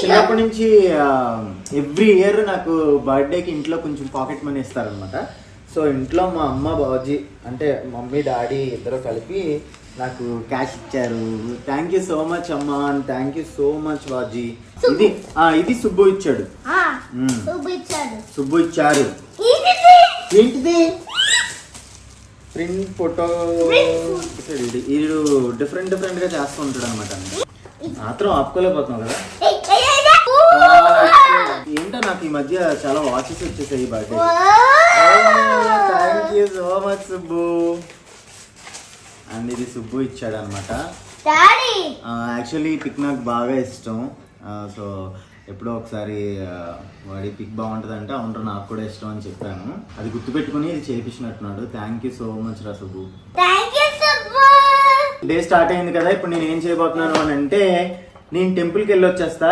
చిన్నప్పటి నుంచి every year నాకు బర్త్డేకి ఇంట్లో కొంచెం పాకెట్ మనీ ఇస్తారనమాట. సో ఇంట్లో మా అమ్మ బాబుజీ అంటే మమ్మీ డాడీ ఇద్దరు కలిపి నాకు క్యాష్ ఇచ్చారు. థ్యాంక్ యూ సో మచ్ అమ్మా and thank you so much బాజీ. ఇది సుబ్బు ఇచ్చాడు. సుబ్బు ఇచ్చారు. ఏంటిది? Print photo. వీడు డిఫరెంట్ గా చేస్తూ ఉంటాడు అనమాట. మాత్రం ఆపుకోలేకపోతున్నావు కదా. ఏంటో నాకు ఈ మధ్య చాలా వాచెస్ వచ్చేసాయి birthday. Thank you so much Subbu. And ఇది సుబ్బు ఇచ్చాడు అనమాట. యాక్చువల్లీ పిక్ నాకు బాగా ఇష్టం. సో ఎప్పుడో ఒకసారి వాడి పిక్ బాగుంటుంది అంటే అవును నాకు కూడా ఇష్టం అని చెప్పాను. అది గుర్తుపెట్టుకుని ఇది చేయించినట్టున్నాడు. థ్యాంక్ యూ సో మచ్ రా సుబ్బు. డే స్టార్ట్ అయింది కదా. ఇప్పుడు నేను ఏం చేయబోతున్నాను అని అంటే నేను టెంపుల్కి వెళ్ళి వచ్చేస్తా.